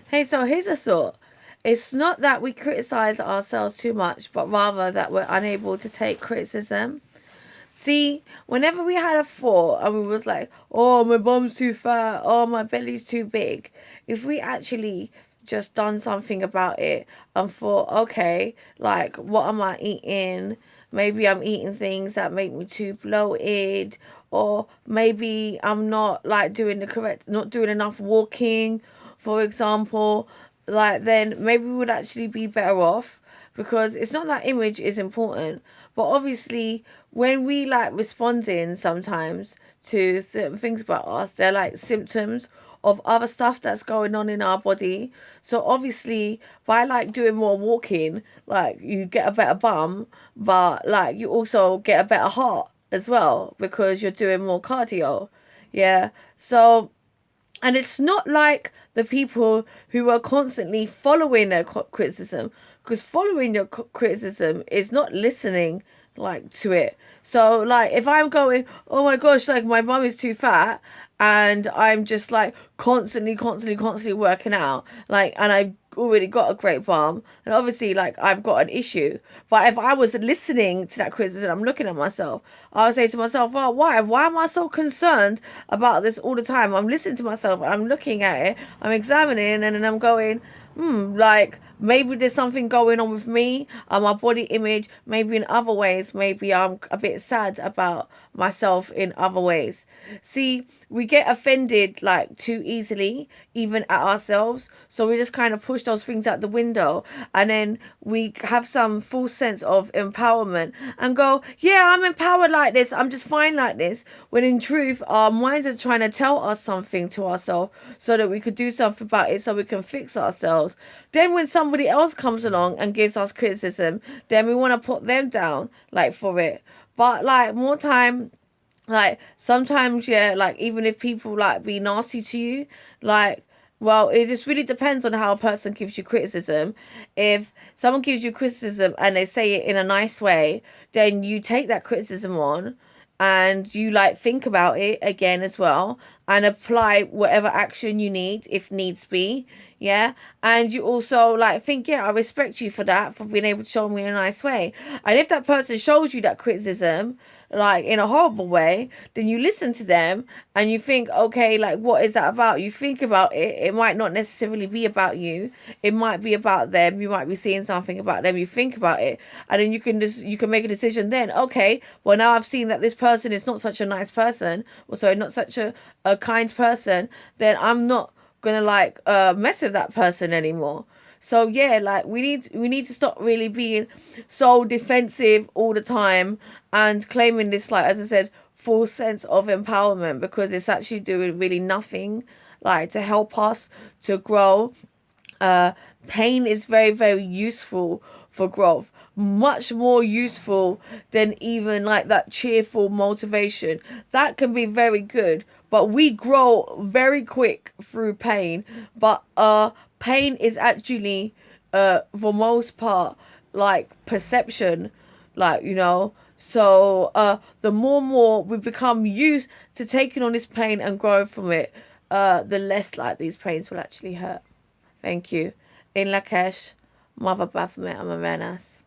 Hey, so here's a thought. It's not that we criticize ourselves too much, but rather that we're unable to take criticism. See, whenever we had a thought and we was like, oh, my bum's too fat, oh, my belly's too big, if we actually just done something about it and thought, okay, like, what am I eating? Maybe I'm eating things that make me too bloated, or maybe I'm not like doing the correct, not doing enough walking, for example. Like, then maybe we would actually be better off, because it's not that image is important, but obviously when we like responding sometimes to certain things about us, they're like symptoms of other stuff that's going on in our body. So obviously by like doing more walking, like you get a better bum, but like you also get a better heart as well because you're doing more cardio. Yeah. So, and it's not like the people who are constantly following their criticism, because following your criticism is not listening like to it. So like if I'm going, oh my gosh, like my mum is too fat, and I'm just like constantly working out, like, and I've already got a great bum, and obviously like I've got an issue. But if I was listening to that criticism, I'm looking at myself, I would say to myself, well, why am I so concerned about this all the time? I'm listening to myself, I'm looking at it, I'm examining, and then I'm going, like maybe there's something going on with me and my body image. Maybe in other ways, maybe I'm a bit sad about myself in other ways. See, we get offended like too easily, even at ourselves. So we just kind of push those things out the window, and then we have some false sense of empowerment and go, yeah, I'm empowered like this, I'm just fine like this. When in truth, our minds are trying to tell us something to ourselves so that we could do something about it, so we can fix ourselves. Then when somebody else comes along and gives us criticism, then we want to put them down like for it. But like more time, like sometimes, yeah, like even if people like be nasty to you, like, well, it just really depends on how a person gives you criticism. If someone gives you criticism and they say it in a nice way, then you take that criticism on and you like think about it again as well and apply whatever action you need if needs be. Yeah. And you also like think, yeah, I respect you for that, for being able to show me in a nice way. And if that person shows you that criticism like in a horrible way, then you listen to them and you think, okay, like what is that about? You think about it. It might not necessarily be about you. It might be about them. You might be seeing something about them. You think about it, and then you can make a decision. Then, okay, well now I've seen that this person is not such a nice person, or sorry, not such a kind person. Then I'm not gonna like mess with that person anymore. So yeah, like we need to stop really being so defensive all the time and claiming this, like as I said, full sense of empowerment, because it's actually doing really nothing like to help us to grow. uh Pain is very, very useful for growth, much more useful than even like that cheerful motivation. That can be very good, but we grow very quick through pain. But pain is actually for most part like perception, like, you know. So the more we become used to taking on this pain and growing from it, the less like these pains will actually hurt. Thank you. In Lakesh, Mother Baphomet Amarenas.